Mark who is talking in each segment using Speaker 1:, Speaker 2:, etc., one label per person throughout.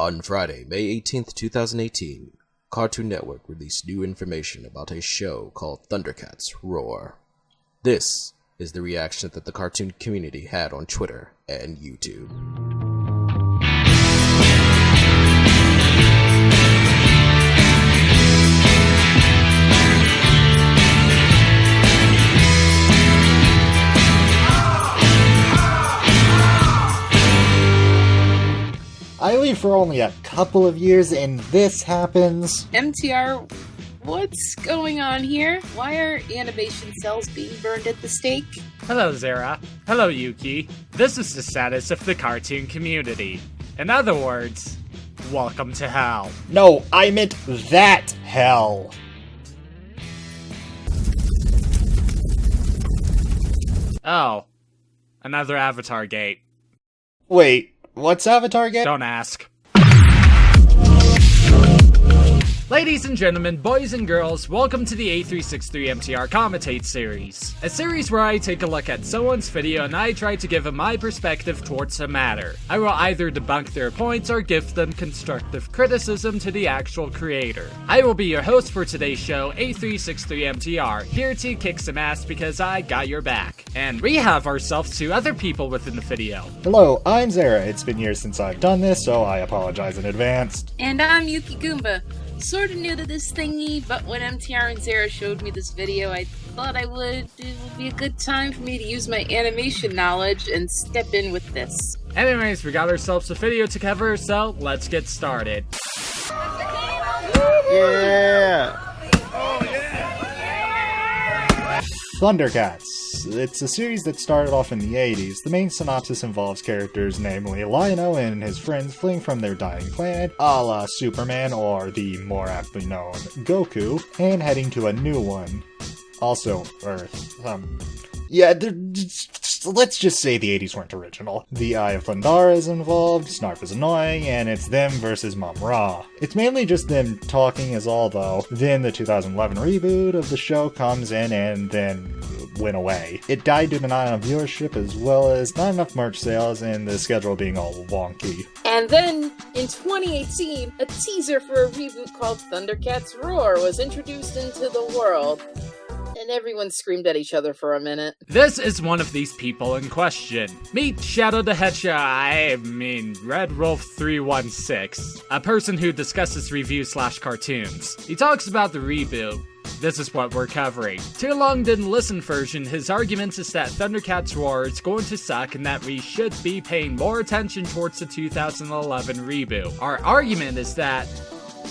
Speaker 1: On Friday, May 18th, 2018, Cartoon Network released new information about a show called Thundercats Roar. This is the reaction that the cartoon community had on Twitter and YouTube.
Speaker 2: I leave for only a couple of years and this happens.
Speaker 3: MTR, what's going on here? Why are animation cells being burned at the stake?
Speaker 4: Hello, Zera. Hello, Yuki. This is the status of the cartoon community. In other words, welcome to hell.
Speaker 2: No, I meant that hell.
Speaker 4: Oh, another Avatar Gate.
Speaker 2: Wait, what's Avatar Gate?
Speaker 4: Don't ask. Ladies and gentlemen, boys and girls, welcome to the A363 MTR Commentates series. A series where I take a look at someone's video and I try to give them my perspective towards a matter. I will either debunk their points or give them constructive criticism to the actual creator. I will be your host for today's show, A363 MTR, here to kick some ass because I got your back. And we have ourselves two other people within the video.
Speaker 2: Hello, I'm Zera. It's been years since I've done this, so I apologize in advance.
Speaker 3: And I'm Yuki Goomba. Sort of new to this thingy, but when MTR and Zera showed me this video, I thought it would be a good time for me to use my animation knowledge and step in with this.
Speaker 4: Anyways, we got ourselves a video to cover, so let's get started.
Speaker 2: Yeah! Thundercats. It's a series that started off in the 80s. The main synopsis involves characters, namely Loon-a and his friends, fleeing from their dying planet, a la Superman or the more aptly known Goku, and heading to a new one. Also, Earth. Yeah, let's just say the 80s weren't original. The Eye of Thundara is involved, Snarf is annoying, and it's them versus Mom Ra. It's mainly just them talking is all though. Then the 2011 reboot of the show comes in and then went away. It died due to not enough viewership as well as not enough merch sales and the schedule being all wonky.
Speaker 3: And then, in 2018, a teaser for a reboot called Thundercats Roar was introduced into the world. And everyone screamed at each other for a minute.
Speaker 4: This is one of these people in question. Meet Shadow the Hedgeh-I-I, RedWolf316, a person who discusses reviews/cartoons. He talks about the reboot. This is what we're covering. Too Long Didn't Listen version, his argument is that Thundercats Roar is going to suck and that we should be paying more attention towards the 2011 reboot. Our argument is that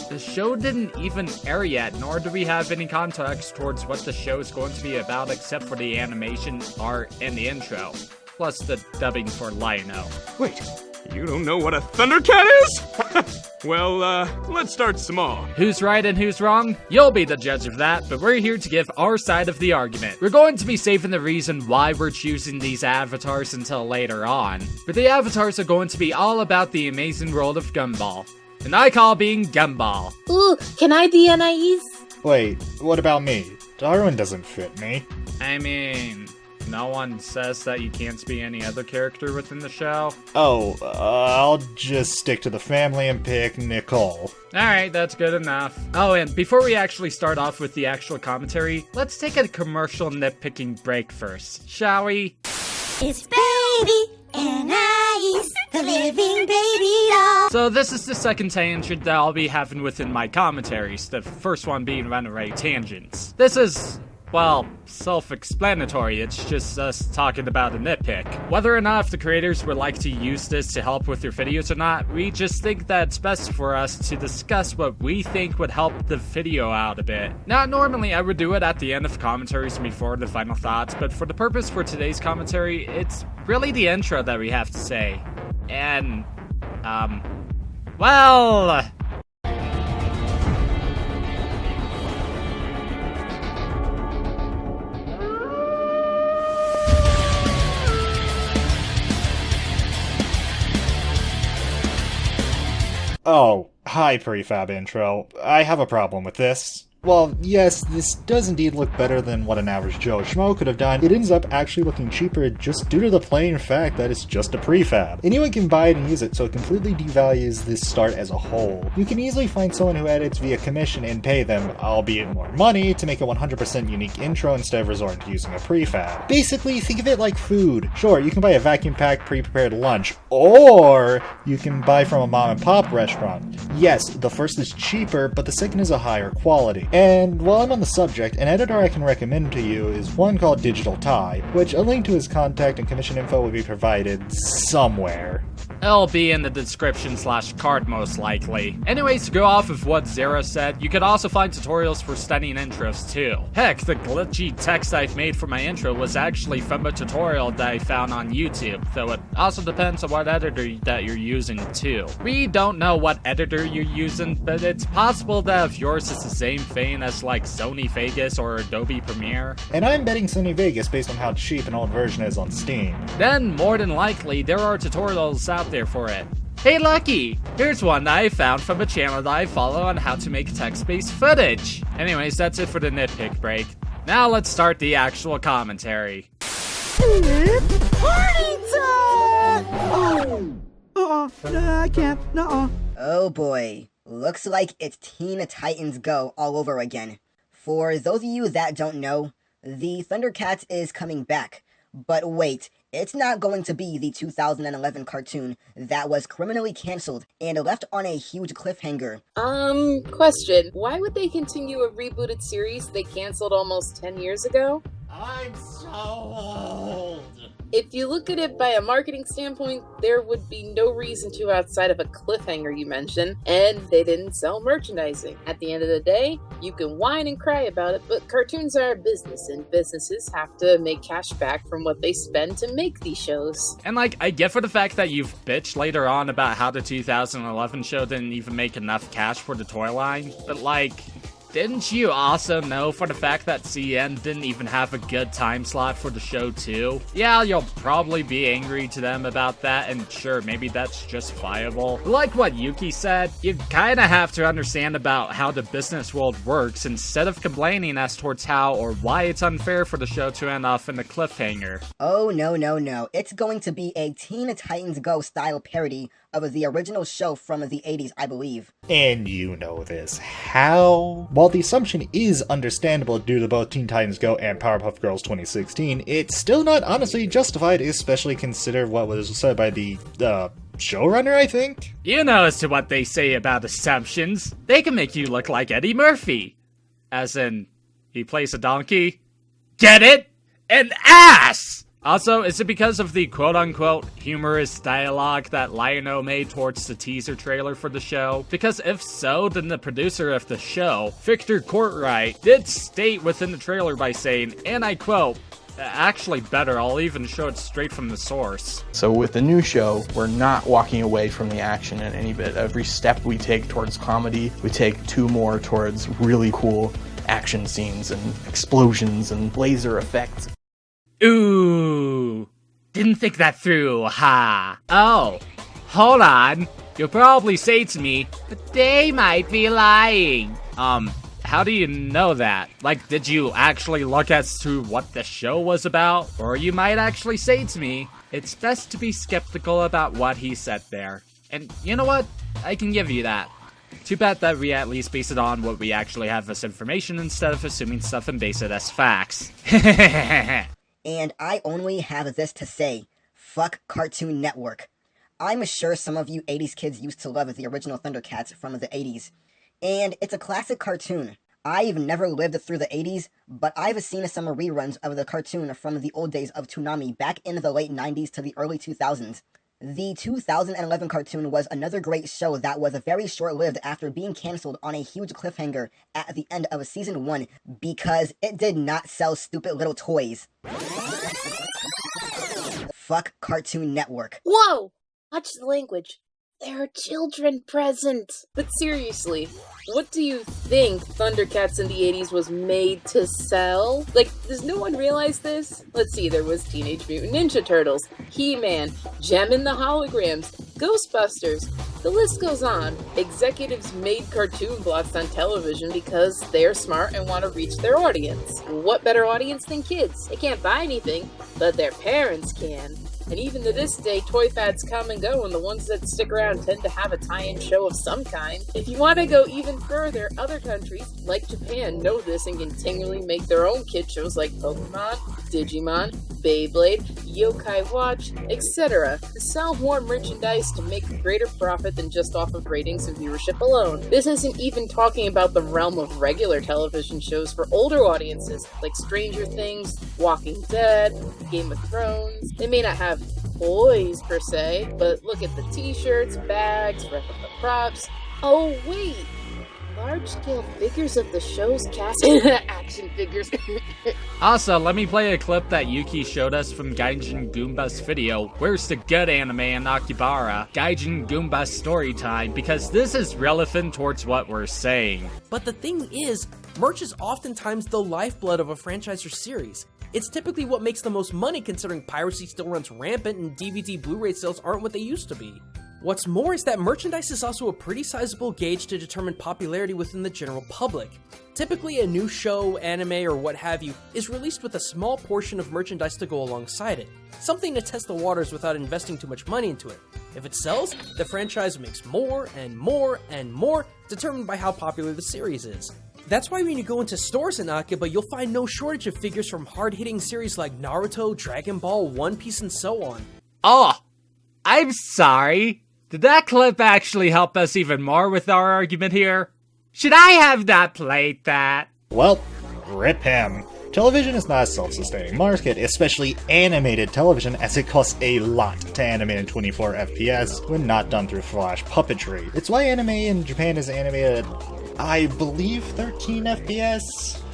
Speaker 4: the show didn't even air yet, nor do we have any context towards what the show is going to be about except for the animation art and the intro, plus the dubbing for Loon-a.
Speaker 5: Wait, you don't know what a Thundercat is? Well, let's start small.
Speaker 4: Who's right and who's wrong? You'll be the judge of that, but we're here to give our side of the argument. We're going to be saving the reason why we're choosing these avatars until later on, but the avatars are going to be all about the amazing world of Gumball. And I call being Gumball.
Speaker 3: Ooh, can I be Anais?
Speaker 2: Wait, what about me? Darwin doesn't fit me.
Speaker 4: I mean, no one says that you can't be any other character within the show.
Speaker 2: Oh, I'll just stick to the family and pick Nicole.
Speaker 4: Alright, that's good enough. Oh, and before we actually start off with the actual commentary, let's take a commercial nitpicking break first, shall we?
Speaker 6: It's baby Anais, the living baby doll.
Speaker 4: So this is the second tangent that I'll be having within my commentaries, the first one being runaway tangents. This is, well, self-explanatory. It's just us talking about a nitpick. Whether or not if the creators would like to use this to help with your videos or not, we just think that it's best for us to discuss what we think would help the video out a bit. Now, normally I would do it at the end of commentaries before the final thoughts, but for the purpose for today's commentary, it's really the intro that we have to say. And, well...
Speaker 2: Oh, hi prefab intro. I have a problem with this. While, yes, this does indeed look better than what an average Joe Schmo could have done, it ends up actually looking cheaper just due to the plain fact that it's just a prefab. Anyone can buy it and use it, so it completely devalues this start as a whole. You can easily find someone who edits via commission and pay them, albeit more money, to make a 100% unique intro instead of resorting to using a prefab. Basically, think of it like food. Sure, you can buy a vacuum-packed, pre-prepared lunch, or you can buy from a mom-and-pop restaurant. Yes, the first is cheaper, but the second is a higher quality. And while I'm on the subject, an editor I can recommend to you is one called Digital Tie, which a link to his contact and commission info will be provided somewhere.
Speaker 4: It'll be in the description/card most likely. Anyways, to go off of what Zera said, you could also find tutorials for studying intros too. Heck, the glitchy text I've made for my intro was actually from a tutorial that I found on YouTube, though it also depends on what editor that you're using too. We don't know what editor you're using, but it's possible that if yours is the same vein as like Sony Vegas or Adobe Premiere,
Speaker 2: And I'm betting Sony Vegas based on how cheap an old version is on Steam.
Speaker 4: then more than likely there are tutorials out there for it. Hey Lucky! Here's one that I found from a channel that I follow on how to make text-based footage. Anyways, that's it for the nitpick break. Now let's start the actual commentary.
Speaker 7: I can't. Nuh-uh.
Speaker 8: Oh boy, looks like it's Teen Titans Go all over again. For those of you that don't know, the Thundercats is coming back. But wait, it's not going to be the 2011 cartoon that was criminally cancelled and left on a huge cliffhanger.
Speaker 3: Question. Why would they continue a rebooted series they canceled almost 10 years ago?
Speaker 2: I'm so old!
Speaker 3: If you look at it by a marketing standpoint, there would be no reason to outside of a cliffhanger you mentioned, and they didn't sell merchandising. At the end of the day, you can whine and cry about it, but cartoons are a business, and businesses have to make cash back from what they spend to make these shows.
Speaker 4: And like, I get for the fact that you've bitched later on about how the 2011 show didn't even make enough cash for the toy line, but like, didn't you also know for the fact that CN didn't even have a good time slot for the show too? Yeah, you'll probably be angry to them about that, and sure, maybe that's justifiable. But like what Yuki said, you kinda have to understand about how the business world works instead of complaining as towards how or why it's unfair for the show to end off in a cliffhanger.
Speaker 8: Oh no, it's going to be a Teen Titans Go style parody of the original show from the 80s, I believe.
Speaker 2: And you know this. How? While the assumption is understandable due to both Teen Titans Go and Powerpuff Girls 2016, it's still not honestly justified, especially consider what was said by the, showrunner, I think?
Speaker 4: You know as to what they say about assumptions. They can make you look like Eddie Murphy. As in, he plays a donkey. Get it? An ass! Also, is it because of the quote-unquote humorous dialogue that Lion-O made towards the teaser trailer for the show? Because if so, then the producer of the show, Victor Courtwright, did state within the trailer by saying, and I quote, actually better, I'll even show it straight from the source.
Speaker 9: So with the new show, we're not walking away from the action in any bit. Every step we take towards comedy, we take two more towards really cool action scenes and explosions and laser effects.
Speaker 4: Ooh, didn't think that through, ha. Oh, hold on. You'll probably say to me, but they might be lying. How do you know that? Like, did you actually look as to what the show was about? Or you might actually say to me, it's best to be skeptical about what he said there. And you know what? I can give you that. Too bad that we at least base it on what we actually have as information instead of assuming stuff and base it as facts.
Speaker 8: And I only have this to say, fuck Cartoon Network. I'm sure some of you 80s kids used to love the original Thundercats from the 80s. And it's a classic cartoon. I've never lived through the 80s, but I've seen some reruns of the cartoon from the old days of Toonami back in the late 90s to the early 2000s. The 2011 cartoon was another great show that was very short-lived after being cancelled on a huge cliffhanger at the end of season 1 because it did not sell stupid little toys. Fuck Cartoon Network.
Speaker 3: Whoa! Watch the language. There are children present. But seriously, what do you think Thundercats in the 80s was made to sell? Like, does no one realize this? Let's see, there was Teenage Mutant Ninja Turtles, He-Man, Gem and the Holograms, Ghostbusters, The list goes on. Executives made cartoon blocks on television because they're smart and want to reach their audience. What better audience than kids? They can't buy anything, but their parents can. And even to this day, toy fads come and go, and the ones that stick around tend to have a tie-in show of some kind. If you want to go even further, other countries, like Japan, know this and continually make their own kid shows like Pokemon, Digimon, Beyblade, Yokai Watch, etc. to sell more merchandise to make a greater profit than just off of ratings and viewership alone. This isn't even talking about the realm of regular television shows for older audiences, like Stranger Things, Walking Dead, Game of Thrones. They may not have toys per se, but look at the t-shirts, bags, replica props. Oh wait! Large-scale figures of the show's cast action figures.
Speaker 4: Also, let me play a clip that Yuki showed us from Gaijin Goomba's video, Where's the Good Anime in Akihabara? Gaijin Goomba's story time, because this is relevant towards what we're saying.
Speaker 10: But the thing is, merch is oftentimes the lifeblood of a franchise or series. It's typically what makes the most money considering piracy still runs rampant and DVD Blu-ray sales aren't what they used to be. What's more is that merchandise is also a pretty sizable gauge to determine popularity within the general public. Typically, a new show, anime, or what have you is released with a small portion of merchandise to go alongside it, something to test the waters without investing too much money into it. If it sells, the franchise makes more and more and more, determined by how popular the series is. That's why when you go into stores in Akiba, you'll find no shortage of figures from hard-hitting series like Naruto, Dragon Ball, One Piece, and so on.
Speaker 4: Oh, I'm sorry. Did that clip actually help us even more with our argument here? Should I have not played that?
Speaker 2: Well, rip him. Television is not a self-sustaining market, especially animated television, as it costs a lot to animate in 24 FPS when not done through flash puppetry. It's why anime in Japan is animated at, I believe, 13 FPS?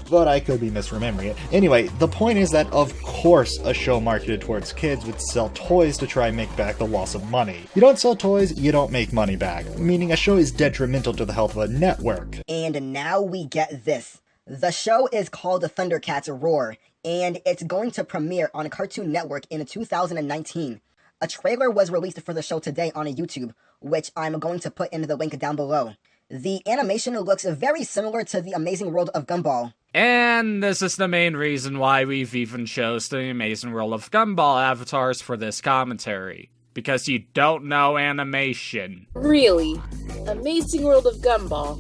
Speaker 2: But I could be misremembering it. Anyway, the point is that of course a show marketed towards kids would sell toys to try and make back the loss of money. You don't sell toys, you don't make money back, meaning a show is detrimental to the health of a network.
Speaker 8: And now we get this. The show is called Thundercats Roar, and it's going to premiere on Cartoon Network in 2019. A trailer was released for the show today on YouTube, which I'm going to put in the link down below. The animation looks very similar to The Amazing World of Gumball.
Speaker 4: And this is the main reason why we've even chose the Amazing World of Gumball avatars for this commentary. Because you don't know animation.
Speaker 3: Really? Amazing World of Gumball?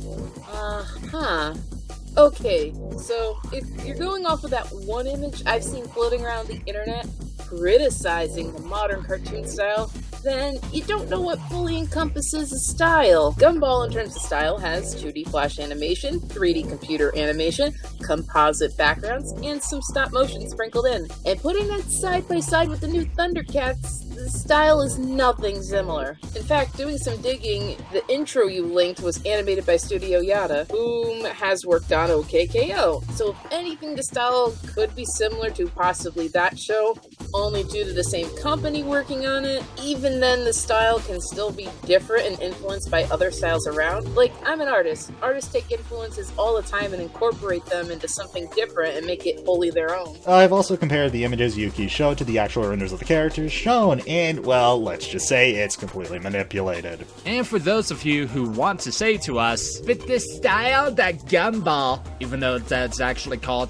Speaker 3: Okay, so if you're going off of that one image I've seen floating around the internet criticizing the modern cartoon style, then you don't know what fully encompasses a style. Gumball, in terms of style, has 2D flash animation, 3D computer animation, composite backgrounds, and some stop motion sprinkled in. And putting that side by side with the new Thundercats, the style is nothing similar. In fact, doing some digging, the intro you linked was animated by Studio Yada, whom has worked on OKKO. So if anything, the style could be similar to possibly that show, only due to the same company working on it. Even then, the style can still be different and influenced by other styles around. Like, I'm an artist. Artists take influences all the time and incorporate them into something different and make it wholly their own.
Speaker 2: I've also compared the images Yuki showed to the actual renders of the characters shown, and, well, let's just say it's completely manipulated.
Speaker 4: And for those of you who want to say to us, but the style that Gumball, even though that's actually called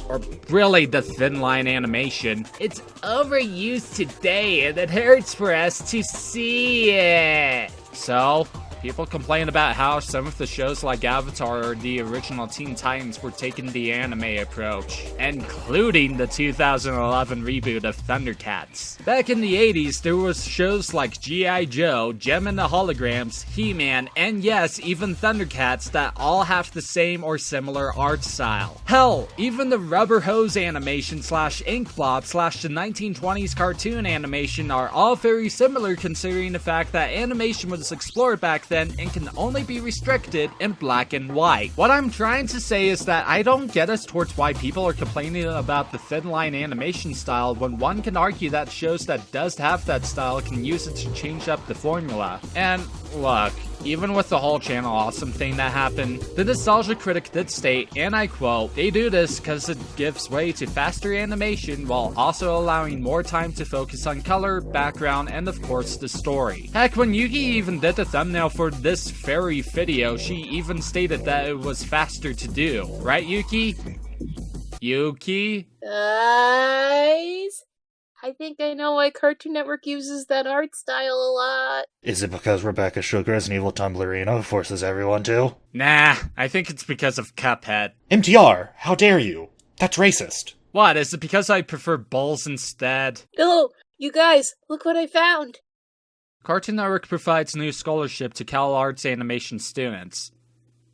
Speaker 4: or really the thin line animation, it's overused today and it hurts for us to see it. So, people complain about how some of the shows like Avatar or the original Teen Titans were taking the anime approach, including the 2011 reboot of Thundercats. Back in the 80s, there was shows like G.I. Joe, Gem and the Holograms, He-Man, and yes, even Thundercats that all have the same or similar art style. Hell, even the rubber hose animation / ink blob / the 1920s cartoon animation are all very similar, considering the fact that animation was explored back then and can only be restricted in black and white. What I'm trying to say is that I don't get us towards why people are complaining about the thin line animation style when one can argue that shows that does have that style can use it to change up the formula. And look, even with the whole channel awesome thing that happened, the nostalgia critic did state, and I quote, "They do this because it gives way to faster animation while also allowing more time to focus on color, background, and of course the story." Heck, when Yuki even did the thumbnail for this very video, she even stated that it was faster to do. Right, Yuki? Yuki?
Speaker 3: Guys, I think I know why Cartoon Network uses that art style a lot.
Speaker 2: Is it because Rebecca Sugar is an evil tumblerino who forces everyone to?
Speaker 4: Nah, I think it's because of Cuphead.
Speaker 2: MTR, how dare you? That's racist.
Speaker 4: What, is it because I prefer bulls instead?
Speaker 3: No, you guys, look what I found.
Speaker 4: Cartoon Network provides new scholarship to Cal Arts animation students.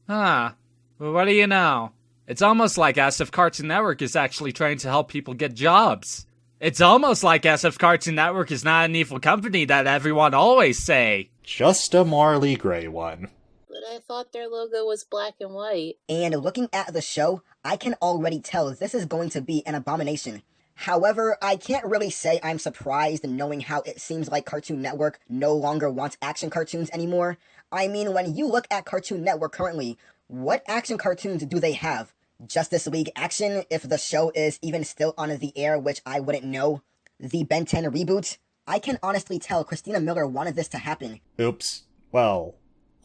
Speaker 4: Huh, well, what do you know? It's almost like as if Cartoon Network is actually trying to help people get jobs. It's almost like as if Cartoon Network is not an evil company that everyone always say.
Speaker 2: Just a morally gray one.
Speaker 3: But I thought their logo was black and white.
Speaker 8: And looking at the show, I can already tell this is going to be an abomination. However, I can't really say I'm surprised knowing how it seems like Cartoon Network no longer wants action cartoons anymore. I mean, when you look at Cartoon Network currently, what action cartoons do they have? Justice League Action, if the show is even still on the air, which I wouldn't know. The Ben 10 reboot. I can honestly tell Christina Miller wanted this to happen.
Speaker 2: Oops. Well,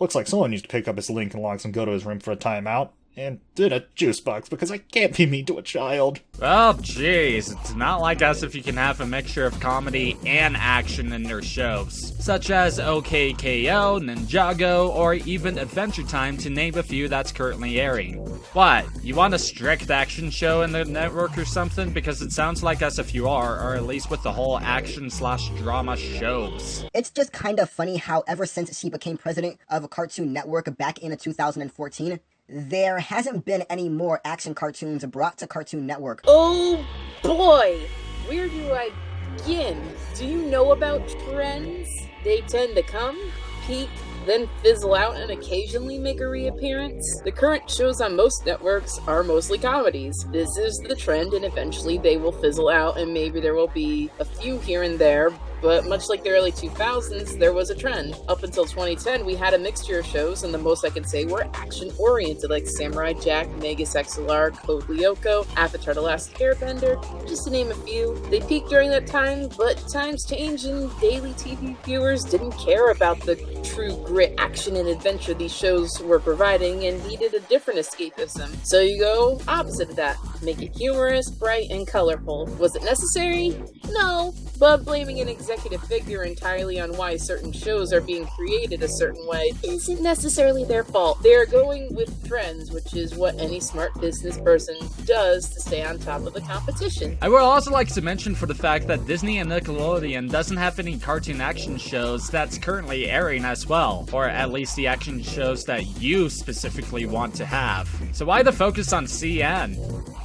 Speaker 2: looks like someone needs to pick up his Lincoln Logs and go to his room for a timeout. And did a juice box because I can't be mean to a child.
Speaker 4: Well, jeez, it's not like as if you can have a mixture of comedy and action in their shows, such as OKKO, Ninjago, or even Adventure Time to name a few that's currently airing. What, you want a strict action show in the network or something? Because it sounds like as if you are, or at least with the whole action/drama shows.
Speaker 8: It's just kind of funny how ever since she became president of Cartoon Network back in 2014, there hasn't been any more action cartoons brought to Cartoon Network.
Speaker 3: Oh boy! Where do I begin? Do you know about trends? They tend to come, peak, then fizzle out and occasionally make a reappearance. The current shows on most networks are mostly comedies. This is the trend, and eventually they will fizzle out, and maybe there will be a few here and there, but much like the early 2000s, there was a trend. Up until 2010, we had a mixture of shows, and the most I can say were action-oriented, like Samurai Jack, Megas XLR, Code Lyoko, Avatar The Last Airbender, just to name a few. They peaked during that time, but times changed, and daily TV viewers didn't care about the true grit, action, and adventure these shows were providing, and needed a different escapism. So you go opposite of that. Make it humorous, bright, and colorful. Was it necessary? No, but blaming an executive figure entirely on why certain shows are being created a certain way isn't necessarily their fault. They are going with trends, which is what any smart business person does to stay on top of the competition.
Speaker 4: I would also like to mention for the fact that Disney and Nickelodeon doesn't have any cartoon action shows that's currently airing as well, or at least the action shows that you specifically want to have. So why the focus on CN?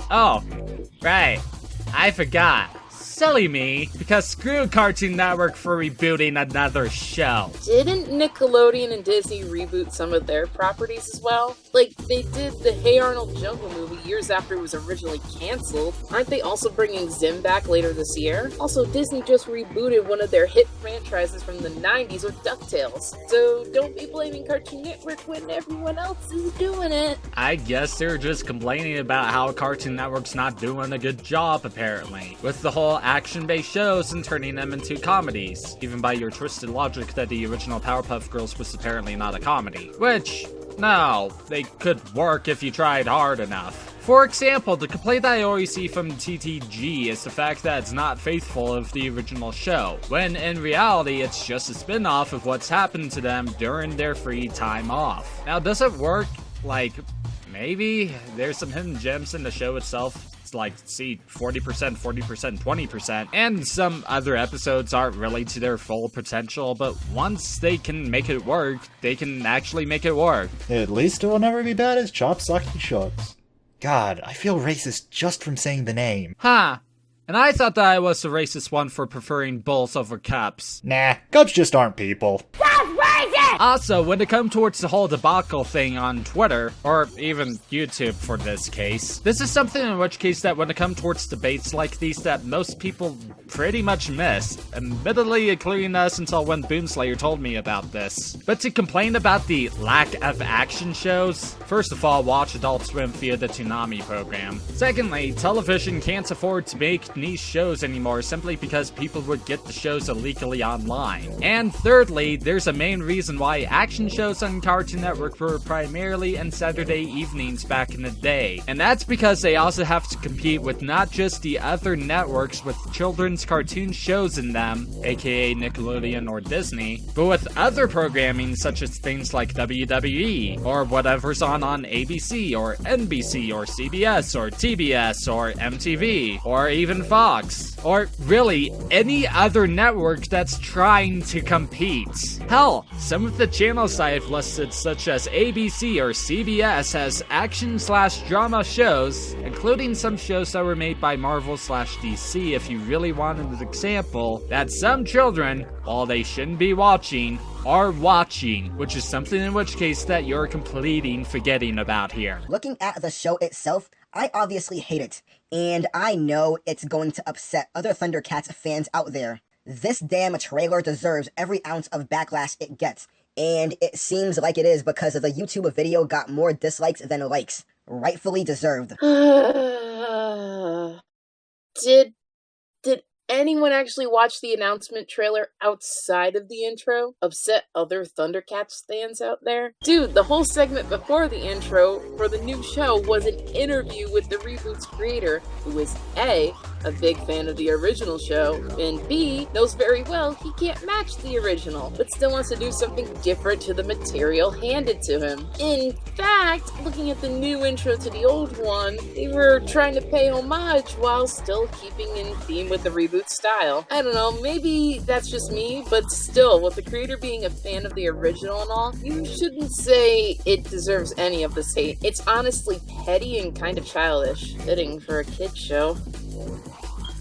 Speaker 4: Oh, right, I forgot. Silly me, because screw Cartoon Network for rebooting another show.
Speaker 3: Didn't Nickelodeon and Disney reboot some of their properties as well? Like, they did the Hey Arnold Jungle movie years after it was originally cancelled. Aren't they also bringing Zim back later this year? Also, Disney just rebooted one of their hit franchises from the 90s with DuckTales. So don't be blaming Cartoon Network when everyone else is doing it.
Speaker 4: I guess they're just complaining about how Cartoon Network's not doing a good job, apparently, with the whole action-based shows and turning them into comedies, even by your twisted logic that the original Powerpuff Girls was apparently not a comedy. Which, no, they could work if you tried hard enough. For example, the complaint I always see from TTG is the fact that it's not faithful of the original show, when in reality it's just a spin-off of what's happened to them during their free time off. Now, does it work? Like, maybe there's some hidden gems in the show itself. Like, see, 40%, 40%, 20%, and some other episodes aren't really to their full potential, but once they can make it work, they can actually make it work.
Speaker 2: At least it will never be bad as Chop Socky Shorts. God, I feel racist just from saying the name.
Speaker 4: Huh. And I thought that I was the racist one for preferring bulls over cups.
Speaker 2: Nah, cubs just aren't people.
Speaker 6: That's racist!
Speaker 4: Also, when it comes towards the whole debacle thing on Twitter, or even YouTube for this case, this is something in which case that when it comes towards debates like these that most people pretty much miss, admittedly including us until when Boomslayer told me about this. But to complain about the lack of action shows, first of all, watch Adult Swim via the Toonami program. Secondly, television can't afford to make niche shows anymore simply because people would get the shows illegally online. And thirdly, there's a main reason why action shows on Cartoon Network were primarily on Saturday evenings back in the day. And that's because they also have to compete with not just the other networks with children's cartoon shows in them, aka Nickelodeon or Disney, but with other programming such as things like WWE, or whatever's on ABC, or NBC, or CBS, or TBS, or MTV, or even Fox, or really any other network that's trying to compete. Hell, some of the channels I've listed such as ABC or CBS has action/drama shows, including some shows that were made by Marvel/DC if you really wanted an example, that some children, while they shouldn't be watching, are watching, which is something in which case that you're completely forgetting about here.
Speaker 8: Looking at the show itself, I obviously hate it, and I know it's going to upset other Thundercats fans out there. This damn trailer deserves every ounce of backlash it gets, and it seems like it is because the YouTube video got more dislikes than likes. Rightfully deserved.
Speaker 3: Did anyone actually watch the announcement trailer outside of the intro? Upset other Thundercats fans out there? Dude, the whole segment before the intro for the new show was an interview with the reboot's creator, who is A, a big fan of the original show, and B, knows very well he can't match the original, but still wants to do something different to the material handed to him. In fact, looking at the new intro to the old one, they were trying to pay homage while still keeping in theme with the reboot style. I don't know, maybe that's just me, but still, with the creator being a fan of the original and all, you shouldn't say it deserves any of this hate. It's honestly petty and kind of childish. Fitting for a kid's show.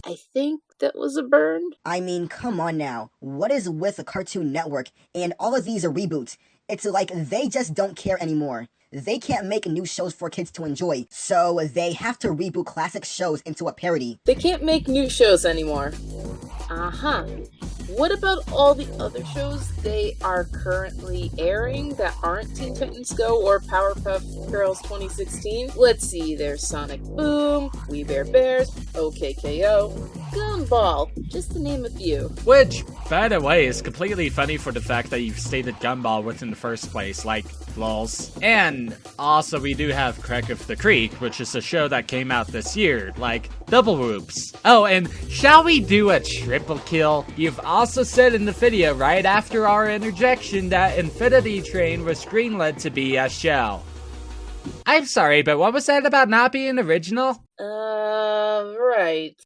Speaker 3: I think that was a burn.
Speaker 8: I mean, come on now. What is with the Cartoon Network and all of these reboots? It's like they just don't care anymore. They can't make new shows for kids to enjoy, so they have to reboot classic shows into a parody.
Speaker 3: They can't make new shows anymore. What about all the other shows they are currently airing that aren't Teen Titans Go or Powerpuff Girls 2016? Let's see, there's Sonic Boom, We Bare Bears, OKKO, Gumball, just to name a few.
Speaker 4: Which, by the way, is completely funny for the fact that you've stated Gumball within the first place, like, lols. And also we do have Crack of the Creek, which is a show that came out this year, like Double Whoops. Oh, and shall we do a triple kill? You've also said in the video right after our interjection that Infinity Train was greenlit to be a show. I'm sorry, but what was that about not being original?
Speaker 3: Right.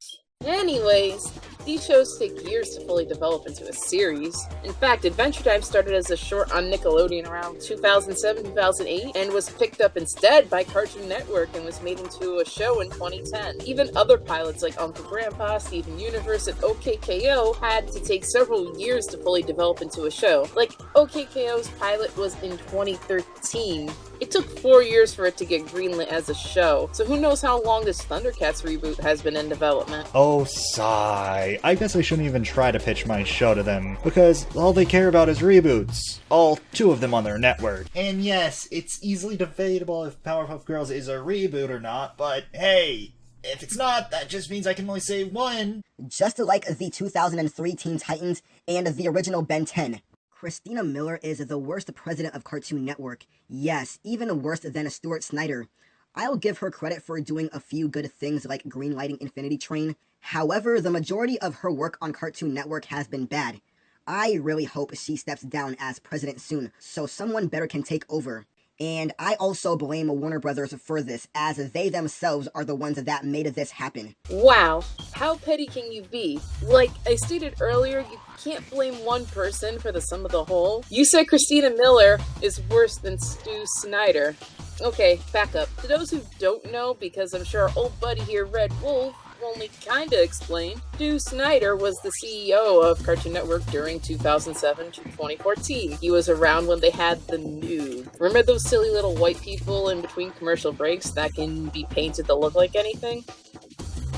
Speaker 3: Anyways, these shows take years to fully develop into a series. In fact, Adventure Time started as a short on Nickelodeon around 2007-2008 and was picked up instead by Cartoon Network and was made into a show in 2010. Even other pilots like Uncle Grandpa, Steven Universe, and OKKO had to take several years to fully develop into a show. Like, OKKO's pilot was in 2013. It took 4 years for it to get greenlit as a show, so who knows how long this Thundercats reboot has been in development.
Speaker 2: Oh, sigh. I guess I shouldn't even try to pitch my show to them, because all they care about is reboots. All 2 of them on their network. And yes, it's easily debatable if Powerpuff Girls is a reboot or not, but hey, if it's not, that just means I can only say one.
Speaker 8: Just like the 2003 Teen Titans and the original Ben 10. Christina Miller is the worst president of Cartoon Network. Yes, even worse than Stuart Snyder. I'll give her credit for doing a few good things like greenlighting Infinity Train. However, the majority of her work on Cartoon Network has been bad. I really hope she steps down as president soon, so someone better can take over. And I also blame Warner Brothers for this, as they themselves are the ones that made this happen.
Speaker 3: Wow, how petty can you be? Like I stated earlier, you can't blame one person for the sum of the whole. You said Christina Miller is worse than Stu Snyder. Okay, back up. To those who don't know, because I'm sure our old buddy here, Red Wolf, only kinda explained, Stu Snyder was the CEO of Cartoon Network during 2007 to 2014. He was around when they had the Nude. Remember those silly little white people in between commercial breaks that can be painted to look like anything?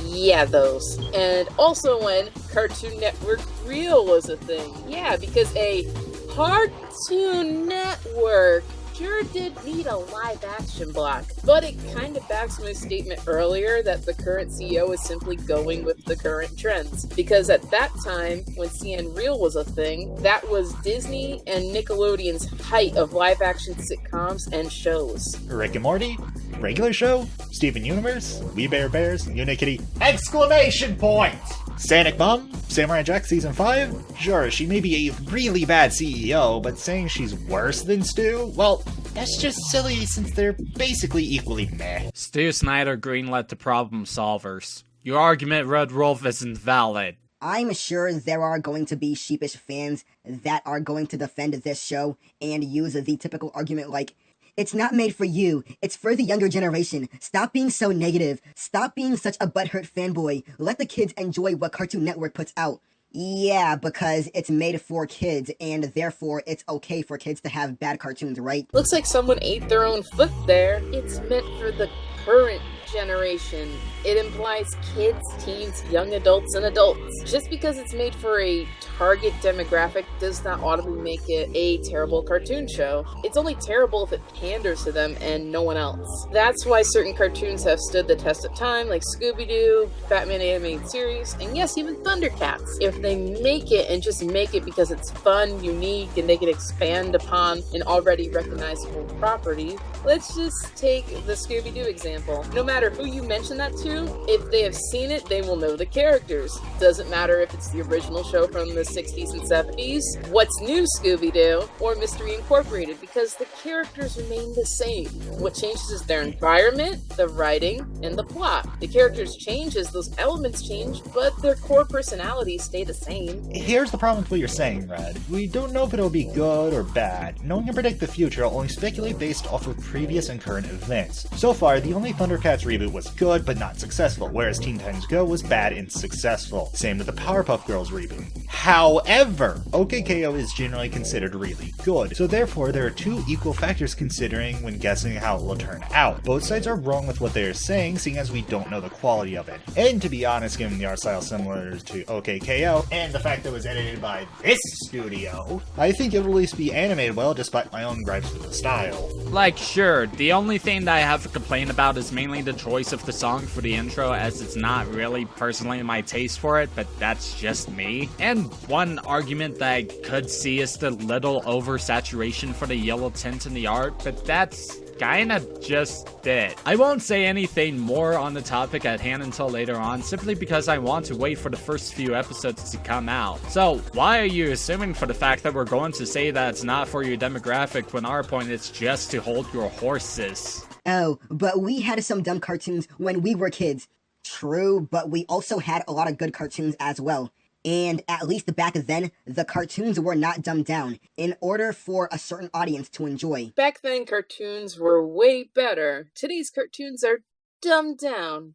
Speaker 3: Yeah, those. And also when Cartoon Network Real was a thing. Yeah, because a Cartoon Network sure did need a live action block, but it kind of backs my statement earlier that the current CEO is simply going with the current trends. Because at that time, when CN Real was a thing, that was Disney and Nickelodeon's height of live action sitcoms and shows.
Speaker 2: Rick and Morty? Regular show? Steven Universe? We Bare Bears? Unikitty? Exclamation point! Sonic Mom? Samurai Jack Season 5? Sure, she may be a really bad CEO, but saying she's worse than Stu? Well, that's just silly since they're basically equally meh.
Speaker 4: Stu Snyder greenlit the problem solvers. Your argument, Red Wolf, isn't valid.
Speaker 8: I'm sure there are going to be sheepish fans that are going to defend this show and use the typical argument like, it's not made for you. It's for the younger generation. Stop being so negative. Stop being such a butthurt fanboy. Let the kids enjoy what Cartoon Network puts out. Yeah, because it's made for kids, and therefore it's okay for kids to have bad cartoons, right?
Speaker 3: Looks like someone ate their own foot there. It's meant for the current generation. It implies kids, teens, young adults, and adults. Just because it's made for a target demographic does not automatically make it a terrible cartoon show. It's only terrible if it panders to them and no one else. That's why certain cartoons have stood the test of time, like Scooby-Doo, Batman Animated Series, and yes, even Thundercats. If they make it and just make it because it's fun, unique, and they can expand upon an already recognizable property, let's just take the Scooby-Doo example. No matter who you mention that to, if they have seen it, they will know the characters. Doesn't matter if it's the original show from the 60s and 70s, What's New Scooby-Doo, or Mystery Incorporated, because the characters remain the same. What changes is their environment, the writing, and the plot. The characters change as those elements change, but their core personalities stay the same.
Speaker 2: Here's the problem with what you're saying, Red. We don't know if it'll be good or bad. No one can predict the future, only speculate based off of previous and current events. So far, the only Thundercats reboot was good but not successful, whereas Teen Titans Go was bad and successful. Same with the Powerpuff Girls reboot. However, OKKO is generally considered really good, so therefore there are two equal factors considering when guessing how it will turn out. Both sides are wrong with what they are saying, seeing as we don't know the quality of it. And to be honest, given the art style similar to OKKO, and the fact that it was edited by this studio, I think it will at least be animated well despite my own gripes with the style.
Speaker 4: Like, sure, the only thing that I have to complain about is mainly the choice of the song for the intro, as it's not really personally my taste for it, but that's just me. And one argument that I could see is the little oversaturation for the yellow tint in the art, but that's kinda just it. I won't say anything more on the topic at hand until later on, simply because I want to wait for the first few episodes to come out. So, why are you assuming for the fact that we're going to say that it's not for your demographic when our point is just to hold your horses?
Speaker 8: Oh, but we had some dumb cartoons when we were kids. True, but we also had a lot of good cartoons as well. And at least back then, the cartoons were not dumbed down in order for a certain audience to enjoy.
Speaker 3: Back then, cartoons were way better. Today's cartoons are dumbed down.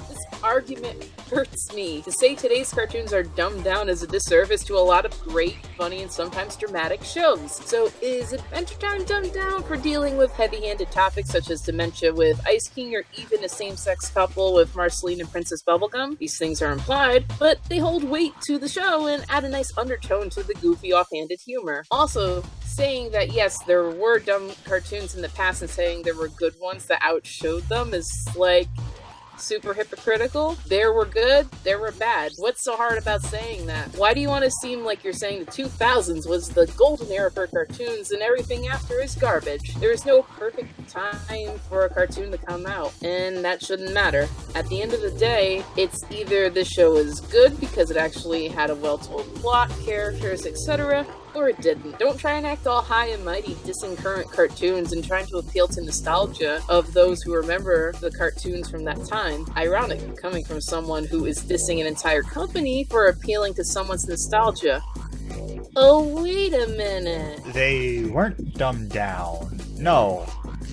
Speaker 3: This argument hurts me. To say today's cartoons are dumbed down is a disservice to a lot of great, funny, and sometimes dramatic shows. So is Adventure Time dumbed down for dealing with heavy-handed topics such as dementia with Ice King, or even a same-sex couple with Marceline and Princess Bubblegum? These things are implied, but they hold weight to the show and add a nice undertone to the goofy, offhanded humor. Also, saying that yes, there were dumb cartoons in the past and saying there were good ones that outshowed them is like super hypocritical. There were good, there were bad. What's so hard about saying that? Why do you want to seem like you're saying the 2000s was the golden era for cartoons and everything after is garbage? There is no perfect time for a cartoon to come out, and that shouldn't matter. At the end of the day, it's either the show is good because it actually had a well-told plot, characters, etc., or it didn't. Don't try and act all high and mighty dissing current cartoons and trying to appeal to nostalgia of those who remember the cartoons from that time. Ironic, coming from someone who is dissing an entire company for appealing to someone's nostalgia. Oh, wait a minute.
Speaker 2: They weren't dumbed down. No.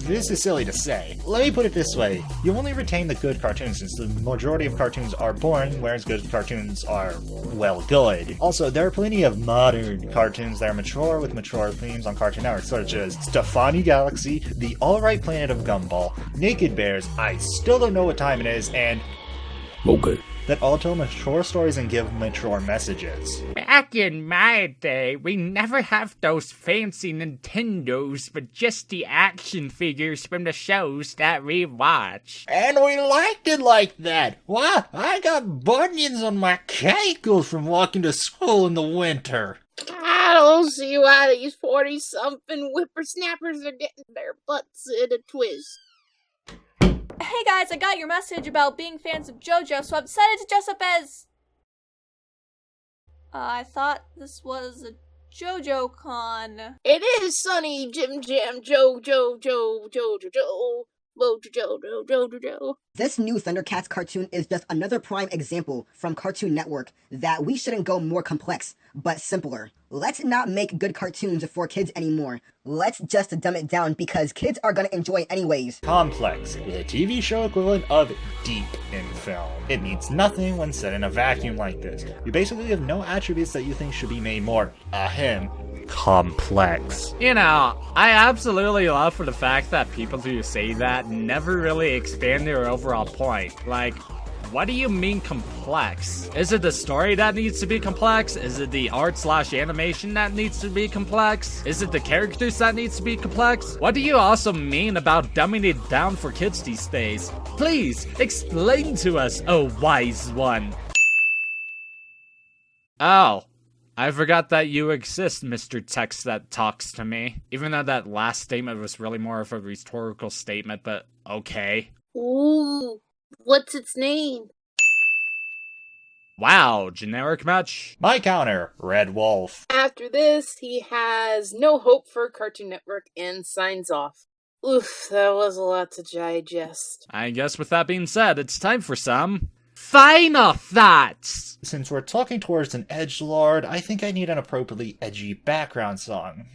Speaker 2: This is silly to say. Let me put it this way. You only retain the good cartoons since the majority of cartoons are boring, whereas good cartoons are, well, good. Also, there are plenty of modern cartoons that are mature with mature themes on Cartoon Network, such as Stefani Galaxy, The Alright Planet of Gumball, Naked Bears, I still don't know what time it is, and...
Speaker 5: Okay.
Speaker 2: that all tell mature stories and give mature messages.
Speaker 4: Back in my day, we never have those fancy Nintendos, but just the action figures from the shows that we watch.
Speaker 2: And we liked it like that. Why? I got bunions on my ankles from walking to school in the winter.
Speaker 3: I don't see why these 40-something whippersnappers are getting their butts in a twist.
Speaker 11: Hey guys, I got your message about being fans of JoJo, so I've decided to dress up as... I thought this was a JoJo con.
Speaker 3: It is Sunny Jim Jam Jojo.
Speaker 8: This new Thundercats cartoon is just another prime example from Cartoon Network that we shouldn't go more complex, but simpler. Let's not make good cartoons for kids anymore. Let's just dumb it down because kids are gonna enjoy it anyways.
Speaker 2: Complex is a TV show equivalent of deep in film. It means nothing when set in a vacuum like this. You basically have no attributes that you think should be made more, complex.
Speaker 4: You know, I absolutely love for the fact that people who say that never really expand their overall point. Like, what do you mean complex? Is it the story that needs to be complex? Is it the art/animation that needs to be complex? Is it the characters that needs to be complex? What do you also mean about dumbing it down for kids these days? Please, explain to us, oh wise one. Oh. I forgot that you exist, Mr. Text that talks to me. Even though that last statement was really more of a rhetorical statement, but okay.
Speaker 3: Ooh, what's its name?
Speaker 4: Wow, generic much?
Speaker 2: My counter, Red Wolf.
Speaker 3: After this, he has no hope for Cartoon Network and signs off. Oof, that was a lot to digest.
Speaker 4: I guess with that being said, it's time for some... final thoughts!
Speaker 2: Since we're talking towards an edgelord, I think I need an appropriately edgy background song.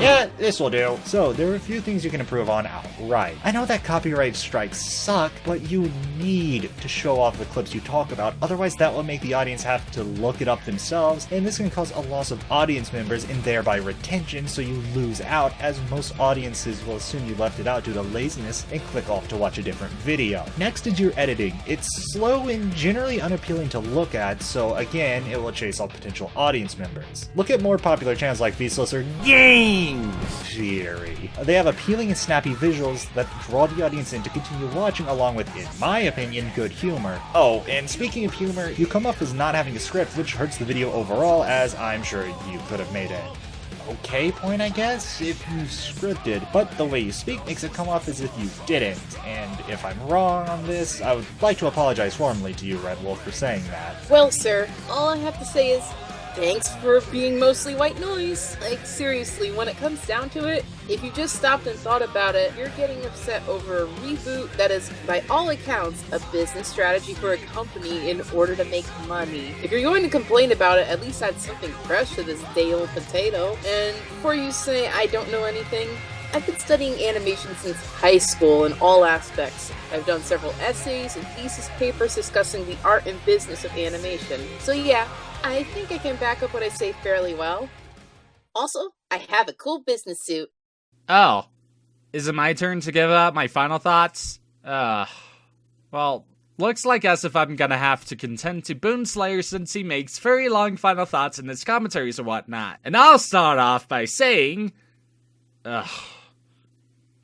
Speaker 2: Yeah, this will do. So, there are a few things you can improve on outright. I know that copyright strikes suck, but you need to show off the clips you talk about, otherwise that will make the audience have to look it up themselves, and this can cause a loss of audience members and thereby retention, so you lose out, as most audiences will assume you left it out due to laziness and click off to watch a different video. Next is your editing. It's slow and generally unappealing to look at, so again, it will chase off potential audience members. Look at more popular channels like Vsauce or Game Theory. They have appealing and snappy visuals that draw the audience in to continue watching, along with, in my opinion, good humor. Oh, and speaking of humor, you come off as not having a script, which hurts the video overall, as I'm sure you could have made it okay point, I guess, if you scripted, but the way you speak makes it come off as if you didn't, and if I'm wrong on this, I would like to apologize formally to you, Red Wolf, for saying that.
Speaker 3: Well, sir, all I have to say is, thanks for being mostly white noise. Like, seriously, when it comes down to it, if you just stopped and thought about it, you're getting upset over a reboot that is, by all accounts, a business strategy for a company in order to make money. If you're going to complain about it, at least add something fresh to this day-old potato. And before you say I don't know anything, I've been studying animation since high school in all aspects. I've done several essays and thesis papers discussing the art and business of animation. So yeah, I think I can back up what I say fairly well. Also, I have a cool business suit.
Speaker 4: Oh. Is it my turn to give out my final thoughts? Well, looks like as if I'm gonna have to contend to Boonslayer since he makes very long final thoughts in his commentaries and whatnot. And I'll start off by saying...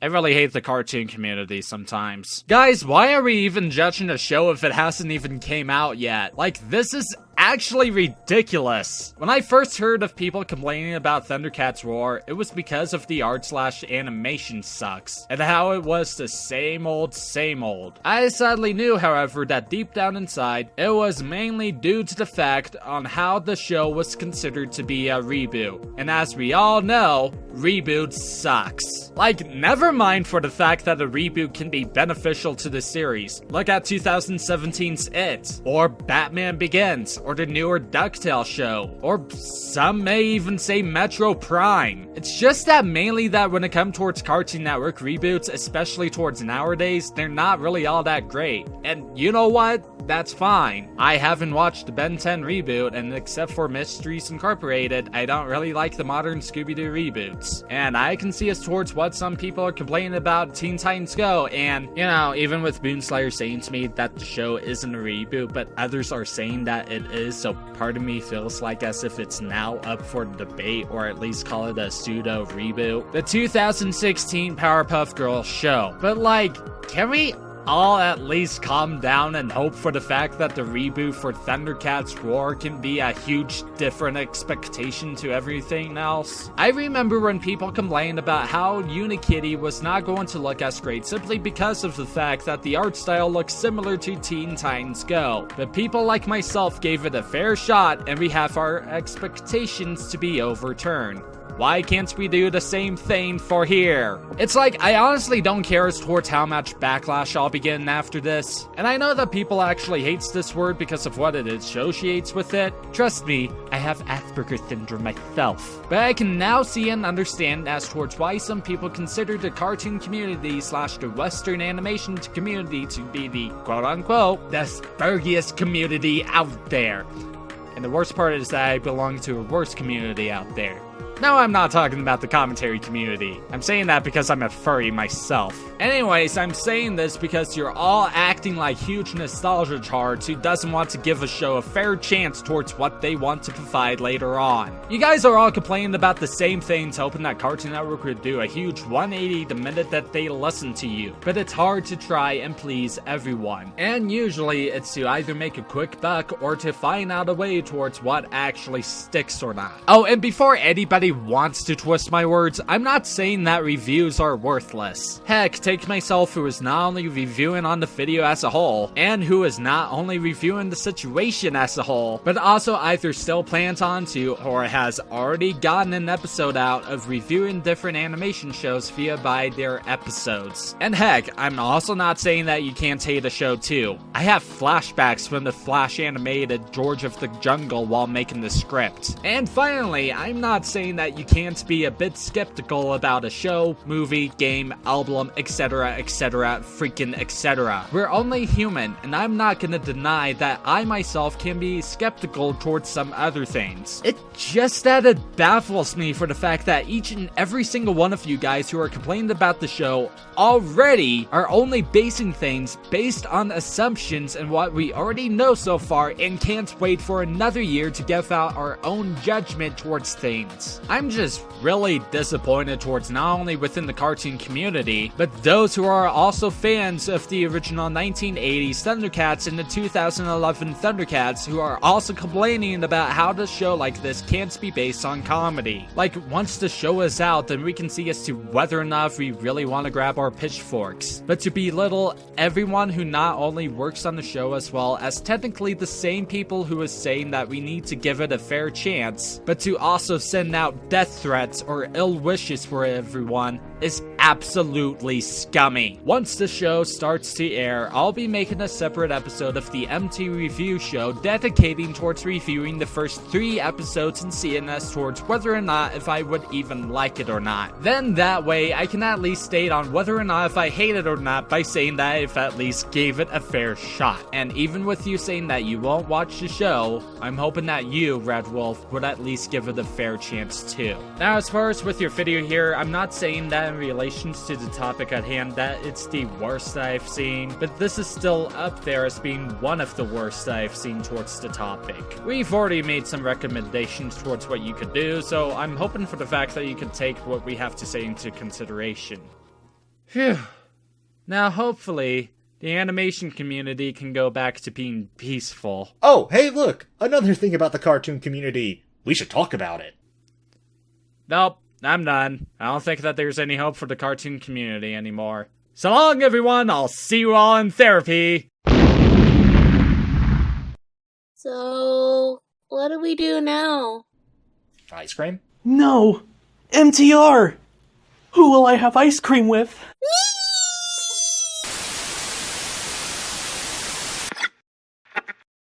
Speaker 4: I really hate the cartoon community sometimes. Guys, why are we even judging a show if it hasn't even came out yet? Like, this is actually ridiculous. When I first heard of people complaining about Thundercats Roar, it was because of the art/animation sucks, and how it was the same old, same old. I sadly knew, however, that deep down inside, it was mainly due to the fact on how the show was considered to be a reboot. And as we all know, reboot sucks. Like, never mind for the fact that a reboot can be beneficial to the series. Look at 2017's It, or Batman Begins, or the newer DuckTales show, or some may even say Metro Prime. It's just that mainly that when it comes towards Cartoon Network reboots, especially towards nowadays, they're not really all that great. And you know what? That's fine. I haven't watched the Ben 10 reboot, and except for Mysteries Incorporated, I don't really like the modern Scooby-Doo reboots. And I can see us towards what some people are complaining about Teen Titans Go, and, you know, even with Boonslayer saying to me that the show isn't a reboot, but others are saying that it is, so part of me feels like as if it's now up for debate, or at least call it a pseudo reboot. The 2016 Powerpuff Girls show. But like, can we all at least calm down and hope for the fact that the reboot for Thundercats Roar can be a huge different expectation to everything else? I remember when people complained about how Unikitty was not going to look as great simply because of the fact that the art style looks similar to Teen Titans Go. But people like myself gave it a fair shot, and we have our expectations to be overturned. Why can't we do the same thing for here? It's like, I honestly don't care as towards how much backlash I'll be getting after this. And I know that people actually hates this word because of what it associates with it. Trust me, I have Asperger's syndrome myself. But I can now see and understand as towards why some people consider the cartoon community / the Western animation community to be the quote-unquote the spurgiest community out there. And the worst part is that I belong to a worse community out there. No, I'm not talking about the commentary community. I'm saying that because I'm a furry myself. Anyways, I'm saying this because you're all acting like huge nostalgia charts who doesn't want to give a show a fair chance towards what they want to provide later on. You guys are all complaining about the same things, hoping that Cartoon Network would do a huge 180 the minute that they listen to you. But it's hard to try and please everyone. And usually it's to either make a quick buck or to find out a way towards what actually sticks or not. Oh, and before anybody wants to twist my words, I'm not saying that reviews are worthless. Heck, take myself, who is not only reviewing on the video as a whole, and who is not only reviewing the situation as a whole, but also either still plans on to, or has already gotten an episode out of reviewing different animation shows via by their episodes. And heck, I'm also not saying that you can't hate a show too. I have flashbacks from the Flash animated George of the Jungle while making the script. And finally, I'm not saying that you can't be a bit skeptical about a show, movie, game, album, etc, freaking etc. We're only human, and I'm not gonna deny that I myself can be skeptical towards some other things. It's just that it baffles me for the fact that each and every single one of you guys who are complaining about the show already are only basing things based on assumptions and what we already know so far, and can't wait for another year to give out our own judgment towards things. I'm just really disappointed towards not only within the cartoon community, but those who are also fans of the original 1980s Thundercats and the 2011 Thundercats, who are also complaining about how the show like this can't be based on comedy. Like, once the show is out, then we can see as to whether or not we really want to grab our pitchforks. But to belittle everyone who not only works on the show as well as technically the same people who is saying that we need to give it a fair chance, but to also send out death threats or ill wishes for everyone, is absolutely scummy. Once the show starts to air, I'll be making a separate episode of the MT Review Show dedicating towards reviewing the first 3 episodes and seeing as towards whether or not if I would even like it or not. Then that way I can at least state on whether or not if I hate it or not by saying that I've at least gave it a fair shot. And even with you saying that you won't watch the show, I'm hoping that you, Red Wolf, would at least give it a fair chance too. Now, as far as with your video here, I'm not saying that in relation to the topic at hand that it's the worst that I've seen, but this is still up there as being one of the worst that I've seen towards the topic. We've already made some recommendations towards what you could do, so I'm hoping for the fact that you can take what we have to say into consideration. Phew. Now, hopefully, the animation community can go back to being peaceful.
Speaker 2: Oh, hey look! Another thing about the cartoon community. We should talk about it.
Speaker 4: Nope, I'm done. I don't think that there's any hope for the cartoon community anymore. So long, everyone! I'll see you all in therapy!
Speaker 3: So, what do we do now?
Speaker 2: Ice cream?
Speaker 9: No! MTR! Who will I have ice cream with?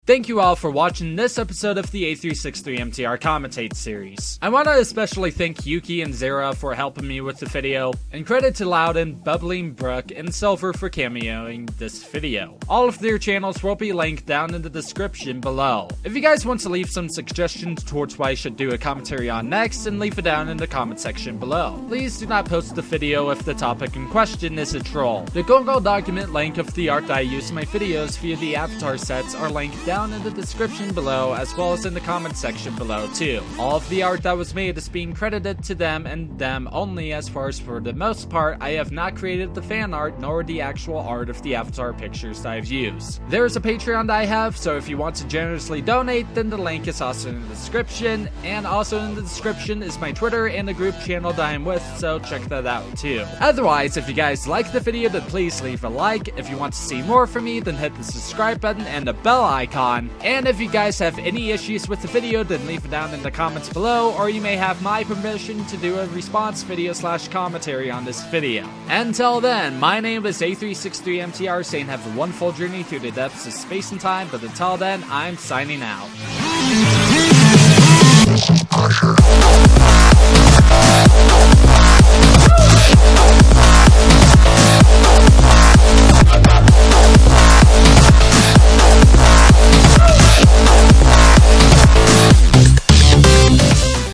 Speaker 4: Thank you all for watching this episode of the A363MTR Commentates series. I want to especially thank Yuki and Zera for helping me with the video, and credit to Loudon, Bubbling Brook, and Silver for cameoing this video. All of their channels will be linked down in the description below. If you guys want to leave some suggestions towards what I should do a commentary on next, then leave it down in the comment section below. Please do not post the video if the topic in question is a troll. The Google document link of the art that I use in my videos via the avatar sets are linked down in the description below, as well as in the comment section below too. All of the art that was made is being credited to them and them only, as far as for the most part I have not created the fan art nor the actual art of the avatar pictures that I've used. There is a Patreon that I have, so if you want to generously donate, then the link is also in the description, and also in the description is my Twitter and the group channel that I'm with, so check that out too. Otherwise, if you guys like the video, then please leave a like. If you want to see more from me, then hit the subscribe button and the bell icon. And if you guys have any issues with the video, then leave it down in the comments below, or you may have my permission to do a response video / commentary on this video. Until then, my name is A363MTR, saying have a wonderful journey through the depths of space and time, but until then, I'm signing out.